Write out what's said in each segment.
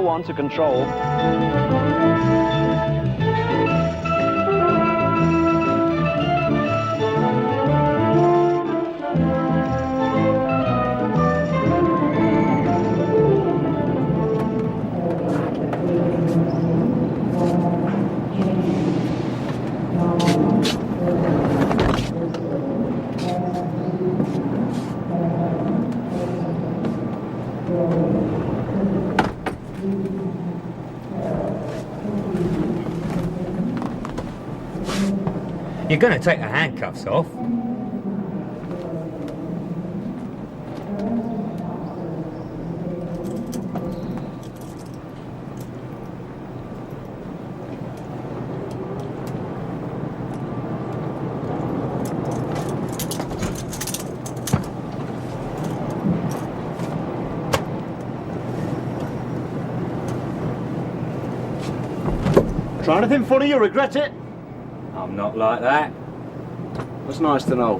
one to control. You're going to take the handcuffs off. Try anything funny, you regret it? I'm not like that. That's nice to know.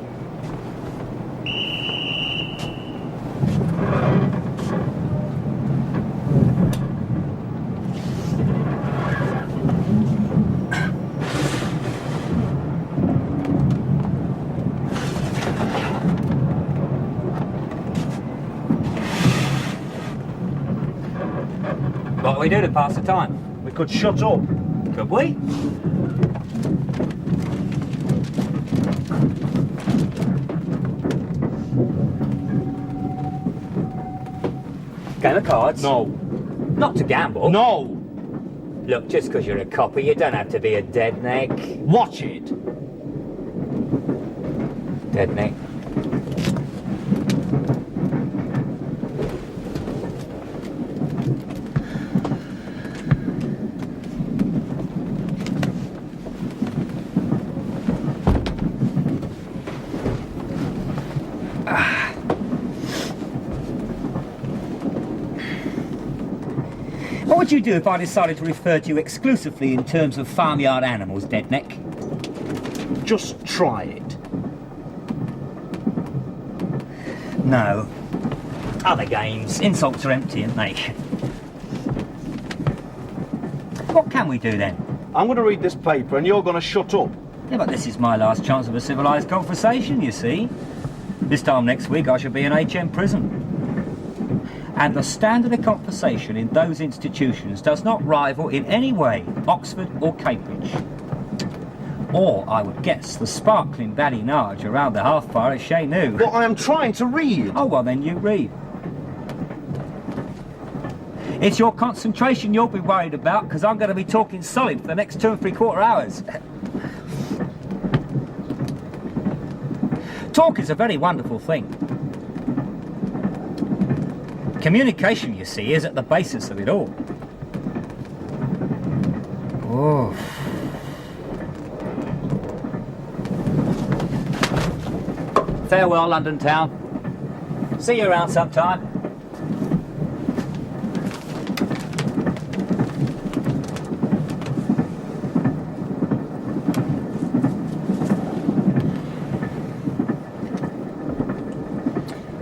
What do we do to pass the time? We could shut up. Could we? Game of cards? No. Not to gamble? No! Look, just because you're a copper, you don't have to be a dead neck. Watch it! Dead neck. What would you do if I decided to refer to you exclusively in terms of farmyard animals, Deadneck? Just try it. No. Other games. Insults are empty, aren't they? What can we do then? I'm going to read this paper and you're going to shut up. Yeah, but this is my last chance of a civilised conversation, you see. This time next week I shall be in HM prison. And the standard of conversation in those institutions does not rival in any way Oxford or Cambridge. Or, I would guess, the sparkling badinage around the hearth-fire at Chez Nous. But I am trying to read. Oh, well then you read. It's your concentration you'll be worried about, because I'm going to be talking solid for the next 2 3/4 hours. Talk is a very wonderful thing. Communication, you see, is at the basis of it all. Oh. Farewell, London town. See you around sometime.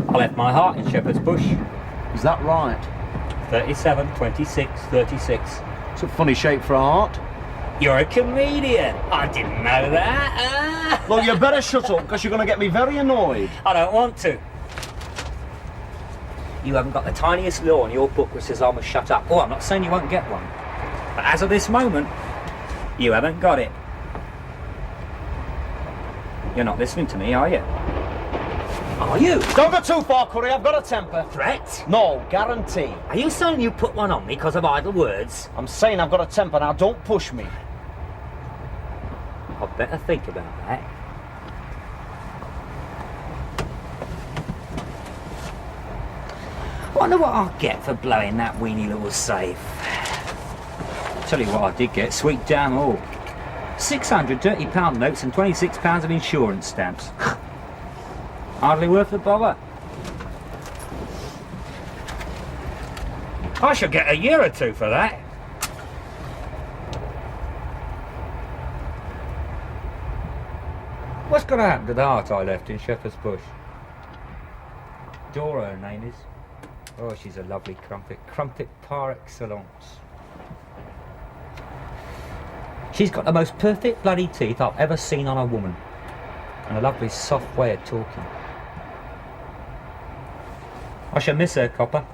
I left my heart in Shepherd's Bush. Is that right? 37, 26, 36. It's a funny shape for a heart. You're a comedian. I didn't know that. Well, you better shut up, because you're going to get me very annoyed. I don't want to. You haven't got the tiniest law in your book which says I must shut up. Oh, I'm not saying you won't get one. But as of this moment, you haven't got it. You're not listening to me, are you? Are you? Don't go too far, Curry. I've got a temper. Threat? No, guarantee. Are you saying you put one on me because of idle words? I'm saying I've got a temper. Now, don't push me. I'd better think about that. Wonder what I'll get for blowing that weeny little safe. Tell you what I did get, sweet damn all. 600 dirty pound notes and 26 pounds of insurance stamps. Hardly worth the bother. I shall get a year or two for that. What's going to happen to the heart I left in Shepherd's Bush? Dora, her name is. Oh, she's a lovely crumpet. Crumpet par excellence. She's got the most perfect bloody teeth I've ever seen on a woman. And a lovely soft way of talking. I shall miss her, Copper.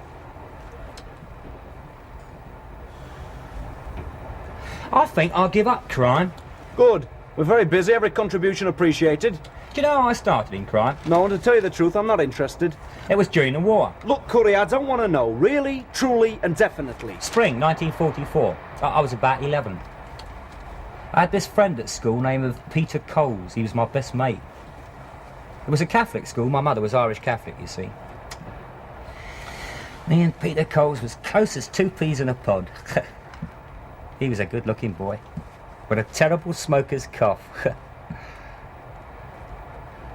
I think I'll give up crime. Good. We're very busy, every contribution appreciated. Do you know how I started in crime? No, to tell you the truth, I'm not interested. It was during the war. Look, Curry, I don't want to know. Really, truly, and definitely. Spring 1944. I was about 11. I had this friend at school named Peter Coles. He was my best mate. It was a Catholic school. My mother was Irish Catholic, you see. Me and Peter Coles was close as two peas in a pod. He was a good-looking boy, with a terrible smoker's cough.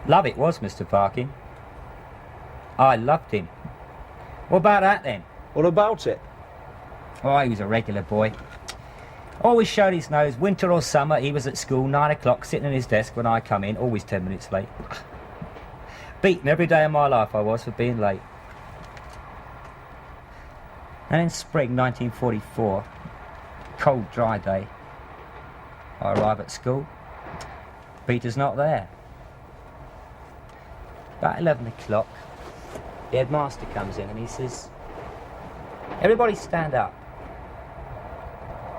Love it was, Mr. Parkin. I loved him. What about that, then? What about it? Oh, he was a regular boy. Always showed his nose. Winter or summer, he was at school, 9 o'clock, sitting at his desk when I come in, always 10 minutes late. Beaten every day of my life I was for being late. And in spring 1944, cold, dry day, I arrive at school. Peter's not there. About 11 o'clock, the headmaster comes in and he says, "Everybody stand up.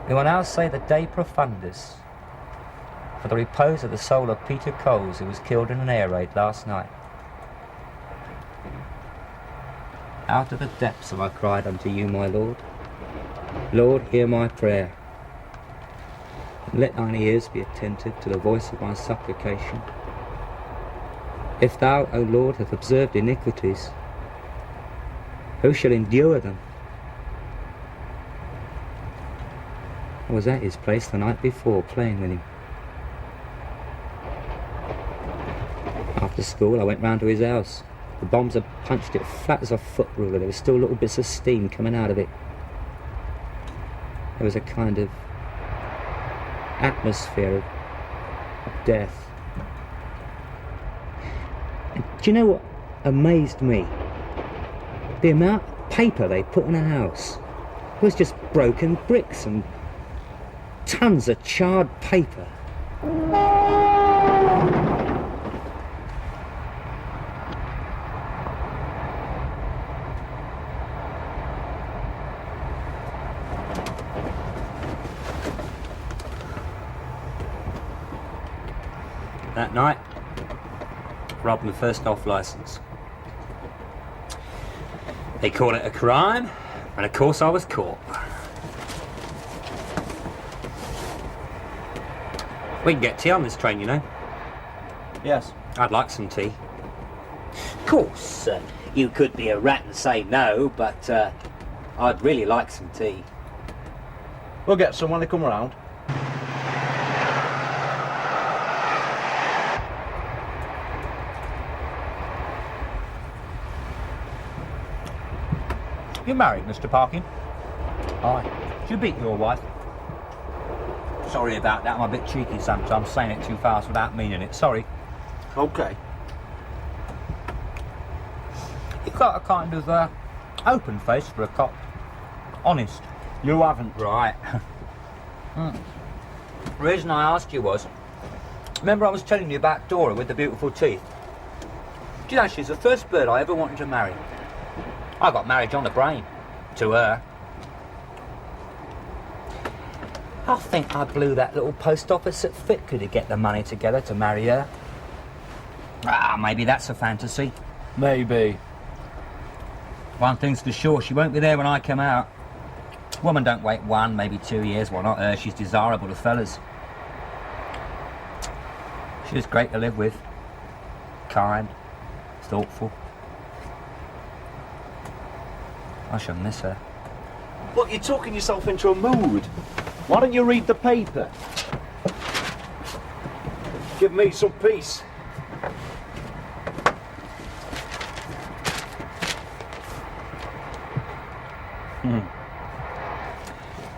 We will now say the De Profundis for the repose of the soul of Peter Coles, who was killed in an air raid last night." Out of the depths have I cried unto you, my Lord. Lord, hear my prayer. And let thine ears be attentive to the voice of my supplication. If thou, O Lord, have observed iniquities, who shall endure them? I was at his place the night before, playing with him. After school, I went round to his house. The bombs had punched it flat as a foot ruler. There was still little bits of steam coming out of it. There was a kind of atmosphere of death. And do you know what amazed me? The amount of paper they put in a house. It was just broken bricks and tons of charred paper. That night, robbed my first off licence. They call it a crime, and of course I was caught. We can get tea on this train, you know. Yes. I'd like some tea. Of course, you could be a rat and say no, but I'd really like some tea. We'll get some when they come around. You're married, Mr. Parkin? Aye. Did you beat your wife? Sorry about that, I'm a bit cheeky sometimes, saying it too fast without meaning it. Sorry. Okay. You've got a kind of open face for a cop. Honest. You haven't. Right. The reason I asked you was, remember I was telling you about Dora with the beautiful teeth? Do you know, she's the first bird I ever wanted to marry. I got marriage on the brain. To her. I think I blew that little post office at Fitley to get the money together to marry her. Ah, maybe that's a fantasy. Maybe. One thing's for sure, she won't be there when I come out. Woman don't wait 1, maybe 2 years. Well, not her, she's desirable to fellas. She was great to live with. Kind. Thoughtful. I shall miss her. Look, you're talking yourself into a mood. Why don't you read the paper? Give me some peace.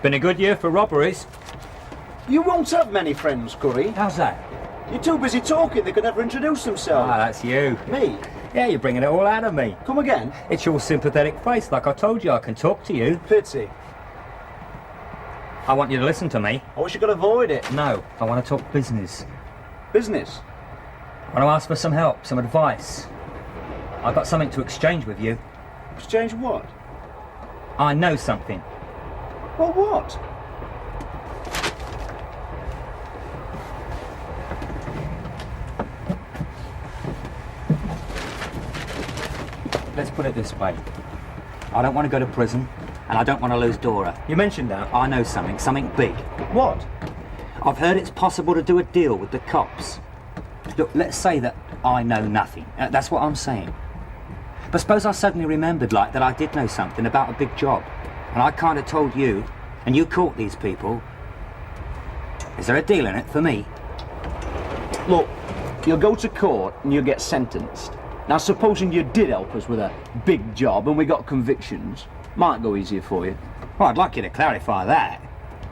Been a good year for robberies. You won't have many friends, Curry. How's that? You're too busy talking, they could never introduce themselves. Ah, that's you. Me? Yeah, you're bringing it all out of me. Come again? It's your sympathetic face, like I told you I can talk to you. Pity. I want you to listen to me. I wish you could avoid it. No, I want to talk business. Business? I want to ask for some help, some advice. I've got something to exchange with you. Exchange what? I know something. Well, what? Let's put it this way. I don't want to go to prison, and I don't want to lose Dora. You mentioned that. I know something big. What? I've heard it's possible to do a deal with the cops. Look, let's say that I know nothing. That's what I'm saying. But suppose I suddenly remembered, like, that I did know something about a big job, and I kind of told you, and you caught these people. Is there a deal in it for me? Look, you'll go to court and you'll get sentenced. Now, supposing you did help us with a big job and we got convictions, might go easier for you. Well, I'd like you to clarify that.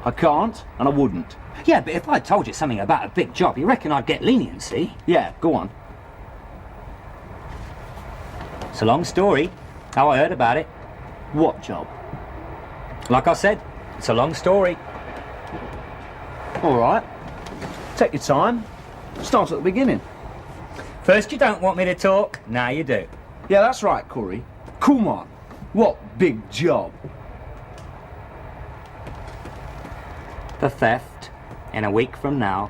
I can't, and I wouldn't. Yeah, but if I told you something about a big job, you reckon I'd get leniency? Yeah, go on. It's a long story, how I heard about it. What job? Like I said, it's a long story. All right. Take your time. Start at the beginning. First you don't want me to talk, now you do. Yeah, that's right, Curry. Come on. What big job? The theft, in a week from now,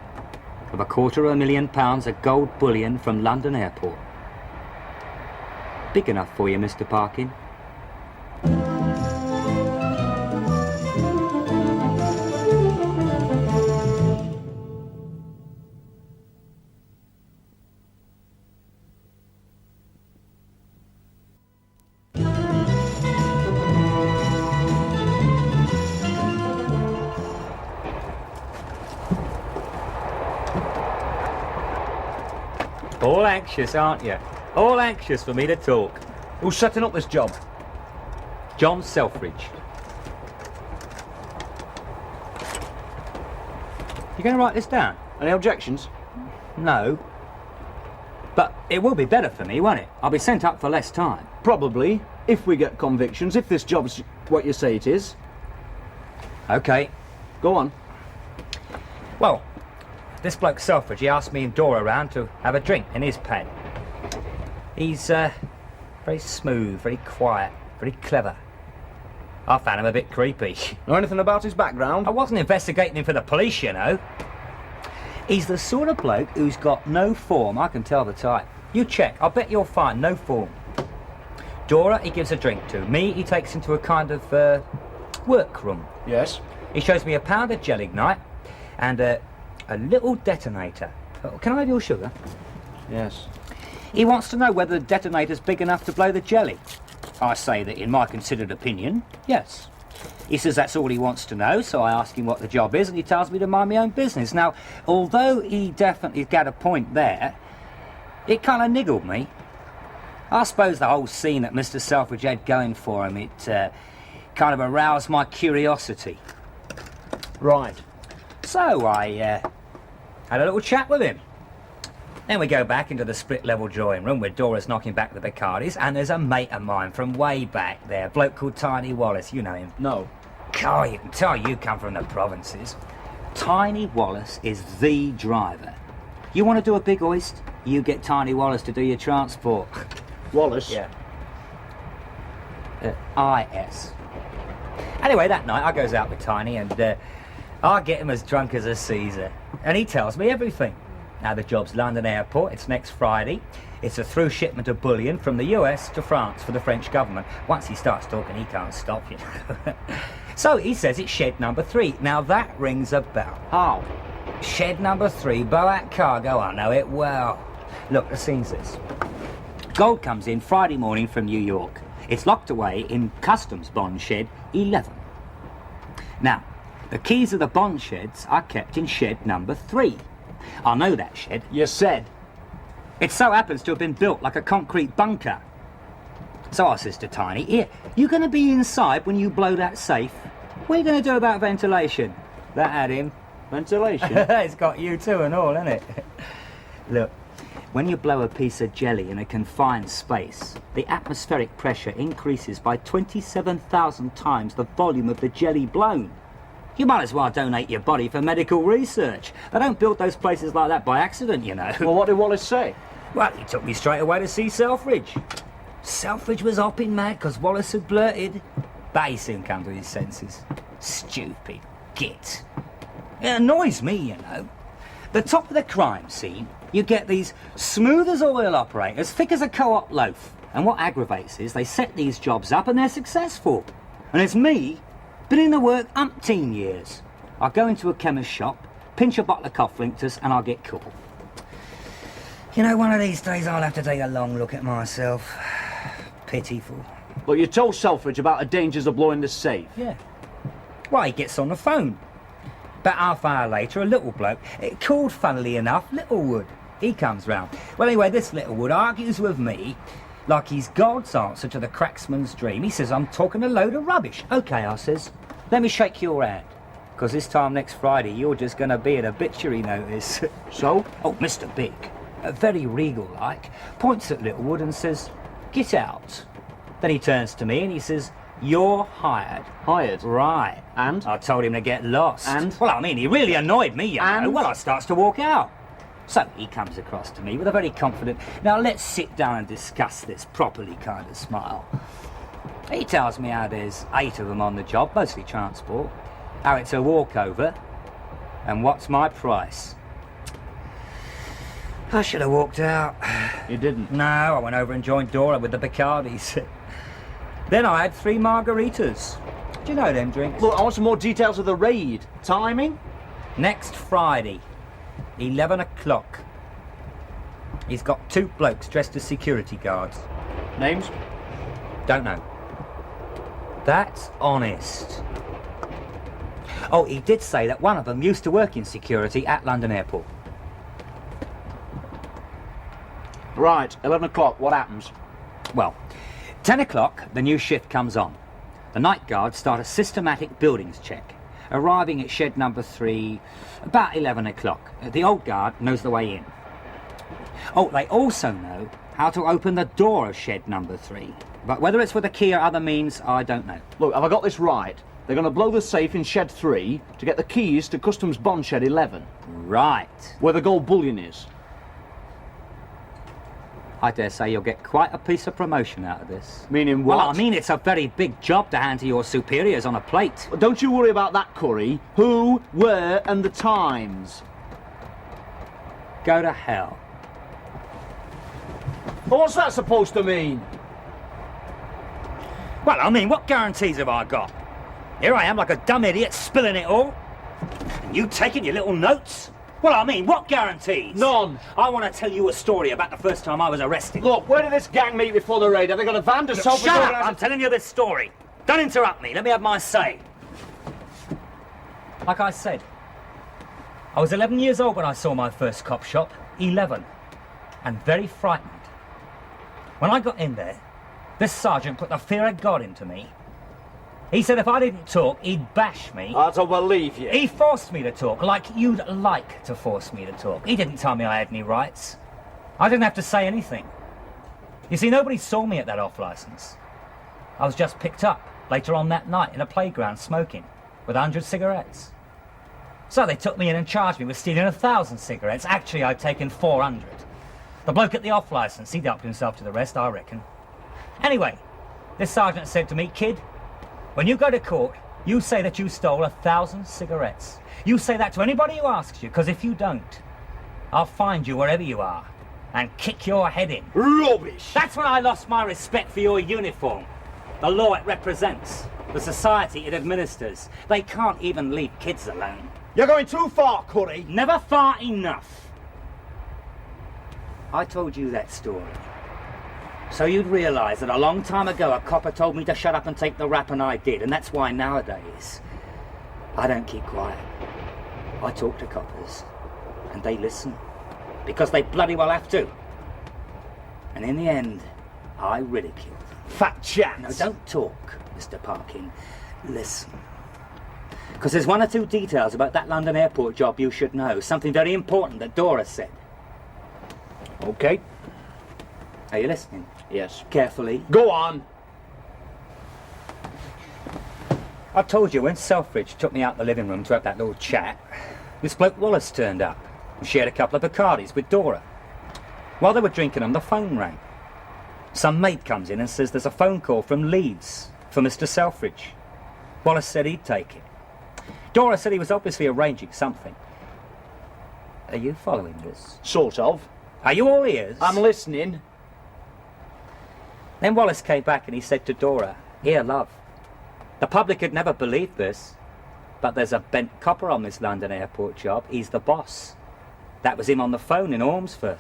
of £250,000 of gold bullion from London Airport. Big enough for you, Mr. Parkin? All anxious, aren't you? All anxious for me to talk. Who's setting up this job? John Selfridge. You going to write this down? Any objections? No. But it will be better for me, won't it? I'll be sent up for less time. Probably, if we get convictions, if this job's what you say it is. OK. Go on. Well, this bloke Selfridge, he asked me and Dora round to have a drink in his pad. He's very smooth, very quiet, very clever. I found him a bit creepy. Know anything about his background? I wasn't investigating him for the police, you know. He's the sort of bloke who's got no form, I can tell the type. You check, I'll bet you'll find no form. Dora, he gives a drink to. Me, he takes into a kind of workroom. Yes. He shows me a pound of gelignite and a little detonator. Oh, can I have your sugar? Yes. He wants to know whether the detonator's big enough to blow the jelly. I say that in my considered opinion, yes. He says that's all he wants to know, so I ask him what the job is and he tells me to mind my own business. Now, although he definitely got a point there, it kind of niggled me. I suppose the whole scene that Mr. Selfridge had going for him, it kind of aroused my curiosity. Right. So I had a little chat with him. Then we go back into the split-level drawing room where Dora's knocking back the Bacardis, and there's a mate of mine from way back there, a bloke called Tiny Wallace. You know him? No. Oh, you can tell you come from the provinces. Tiny Wallace is the driver. You want to do a big hoist? You get Tiny Wallace to do your transport. Wallace? Yeah. I.S. Anyway, that night I goes out with Tiny and I get him as drunk as a Caesar. And he tells me everything. Now the job's London Airport, it's next Friday. It's a through shipment of bullion from the US to France for the French government. Once he starts talking, he can't stop, you know. So he says it's shed number 3. Now that rings a bell. How? Shed number 3, Boat cargo, I know it well. Look, the scene's this. Gold comes in Friday morning from New York. It's locked away in Customs Bond Shed 11. Now, the keys of the bond sheds are kept in shed number 3. I know that shed. You said. It so happens to have been built like a concrete bunker. So I says to Tiny, here, you going to be inside when you blow that safe? What are you going to do about ventilation? That had him. Ventilation? It's got you too and all, isn't it? Look, When you blow a piece of jelly in a confined space, the atmospheric pressure increases by 27,000 times the volume of the jelly blown. You might as well donate your body for medical research. They don't build those places like that by accident, you know. Well, what did Wallace say? Well, he took me straight away to see Selfridge. Selfridge was hopping mad because Wallace had blurted. But he soon came to his senses. Stupid git. It annoys me, you know. The top of the crime scene, you get these smooth as oil operators, thick as a co-op loaf. And what aggravates is they set these jobs up and they're successful. And it's me, been in the work umpteen years. I go into a chemist shop, pinch a bottle of cough linctus, and I'll get caught. You know, one of these days I'll have to take a long look at myself. Pitiful. Well, you told Selfridge about the dangers of blowing the safe. Yeah. Well, he gets on the phone. About half hour later, a little bloke, called, funnily enough, Littlewood. He comes round. Well, anyway, this Littlewood argues with me like he's God's answer to the cracksman's dream. He says I'm talking a load of rubbish. OK, I says, let me shake your hand. Because this time next Friday, you're just going to be an obituary notice. So? Oh, Mr. Big, very regal-like, points at Littlewood and says, get out. Then he turns to me and he says, you're hired. Hired? Right. And? I told him to get lost. And? Well, I mean, he really annoyed me, you know. And? Well, I starts to walk out. So he comes across to me with a very confident, now let's sit down and discuss this properly kind of smile. He tells me how there's 8 of them on the job, mostly transport, how it's a walkover, and what's my price. I should have walked out. You didn't? No, I went over and joined Dora with the Bacardis. Then I had 3 margaritas. Do you know them drinks? Look, I want some more details of the raid. Timing? Next Friday, 11 o'clock. He's got 2 blokes dressed as security guards. Names? Don't know. That's honest. Oh, he did say that one of them used to work in security at London Airport. Right, 11 o'clock, what happens? Well, 10 o'clock, the new shift comes on. The night guards start a systematic buildings check, arriving at shed number 3 about 11 o'clock. The old guard knows the way in. Oh, they also know how to open the door of shed number 3. But whether it's with a key or other means, I don't know. Look, have I got this right? They're going to blow the safe in shed 3 to get the keys to customs bond shed 11. Right. Where the gold bullion is. I dare say you'll get quite a piece of promotion out of this. Meaning what? Well, I mean, it's a very big job to hand to your superiors on a plate. Well, don't you worry about that, Curry. Who, where, and the times. Go to hell. Well, what's that supposed to mean? Well, I mean, what guarantees have I got? Here I am like a dumb idiot spilling it all. And you taking your little notes? Well, I mean, what guarantees? None. I want to tell you a story about the first time I was arrested. Look, where did this gang meet before the raid? Have they got a van to Look, sell? shut up! I'm telling you this story. Don't interrupt me. Let me have my say. Like I said, I was 11 years old when I saw my first cop shop. 11. And very frightened. When I got in there, this sergeant put the fear of God into me. He said if I didn't talk, he'd bash me. I don't believe you. He forced me to talk, like you'd like to force me to talk. He didn't tell me I had any rights. I didn't have to say anything. You see, nobody saw me at that off-licence. I was just picked up later on that night in a playground smoking with 100 cigarettes. So they took me in and charged me with stealing 1,000 cigarettes. Actually, I'd taken 400. The bloke at the off-licence, he'd helped himself to the rest, I reckon. Anyway, this sergeant said to me, kid, when you go to court, you say that you stole 1,000 cigarettes. You say that to anybody who asks you, because if you don't, I'll find you wherever you are and kick your head in. Rubbish! That's when I lost my respect for your uniform, the law it represents, the society it administers. They can't even leave kids alone. You're going too far, Curry. Never far enough. I told you that story so you'd realise that a long time ago a copper told me to shut up and take the rap, and I did, and that's why nowadays I don't keep quiet. I talk to coppers and they listen because they bloody well have to, and in the end I ridicule them. Fat chance. No, don't talk, Mr. Parkin. Listen. Because there's 1 or 2 details about that London airport job you should know. Something very important that Dora said. Okay. Are you listening? Yes. Carefully. Go on. I told you when Selfridge took me out the living room to have that little chat, this bloke Wallace turned up and shared a couple of Bacardis with Dora. While they were drinking them, the phone rang. Some mate comes in and says there's a phone call from Leeds for Mr. Selfridge. Wallace said he'd take it. Dora said he was obviously arranging something. Are you following this? Sort of. Are you all ears? I'm listening. Then Wallace came back and he said to Dora, "Here, love, the public had never believed this, but there's a bent copper on this London airport job. He's the boss." That was him on the phone in Ormsford.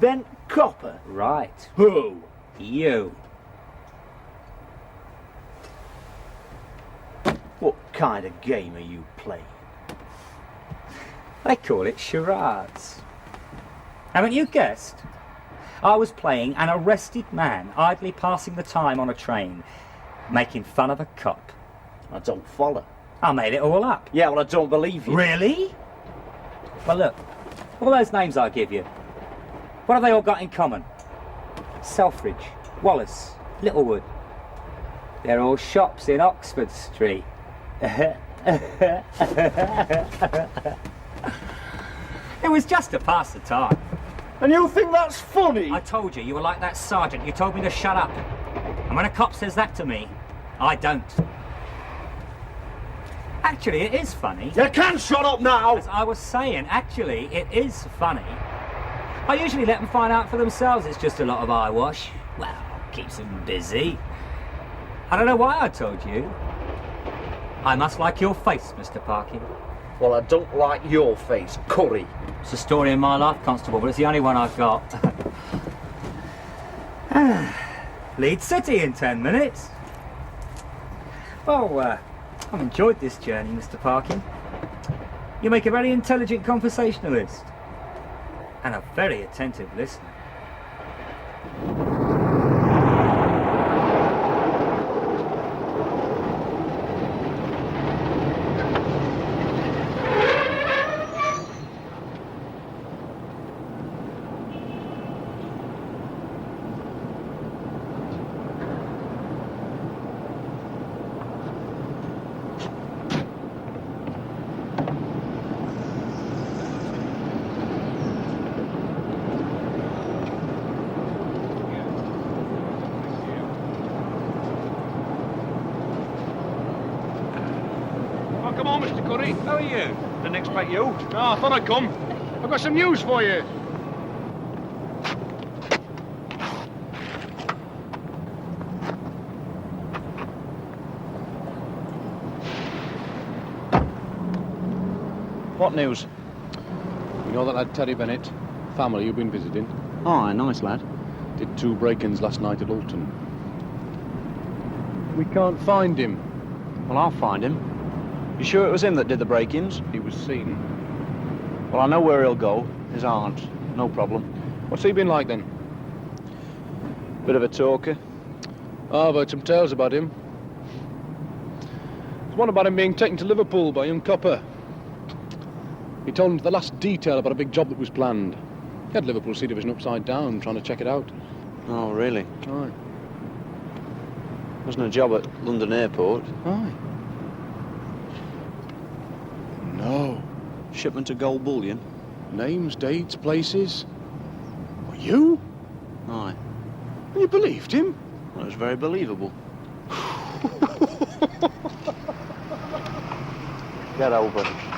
Bent copper? Right. Who? You. What kind of game are you playing? They call it charades. Haven't you guessed? I was playing an arrested man idly passing the time on a train, making fun of a cop. I don't follow. I made it all up. Yeah, well, I don't believe you. Really? Well, look, all those names I give you, what have they all got in common? Selfridge, Wallace, Littlewood. They're all shops in Oxford Street. It was just to pass the time. And you think that's funny? I told you, you were like that sergeant. You told me to shut up. And when a cop says that to me, I don't. Actually, it is funny. You can shut up now! As I was saying, actually, it is funny. I usually let them find out for themselves. It's just a lot of eyewash. Well, keeps them busy. I don't know why I told you. I must like your face, Mr. Parkin. Well, I don't like your face, curry. It's a story in my life, Constable, but it's the only one I've got. Leeds City in 10 minutes. Well, I've enjoyed this journey, Mr. Parkin. You make a very intelligent conversationalist. And a very attentive listener. Come on, Mr. Curry. How are you? Didn't expect you. Oh, I thought I'd come. I've got some news for you. What news? You know that lad Terry Bennett, family you've been visiting, Oh, nice lad. did 2 break-ins last night at Alton. We can't find him. Well, I'll find him. You sure it was him that did the break-ins? He was seen. Well, I know where he'll go. His aunt. No problem. What's he been like then? Bit of a talker. I've heard some tales about him. There's one about him being taken to Liverpool by a young copper. He told him the last detail about a big job that was planned. He had Liverpool C Division upside down, trying to check it out. Oh, really? Aye. Wasn't a job at London Airport. Aye. No. Shipment of gold bullion. Names, dates, places. What, you? Aye. And you believed him? Well, it was very believable. Get over it.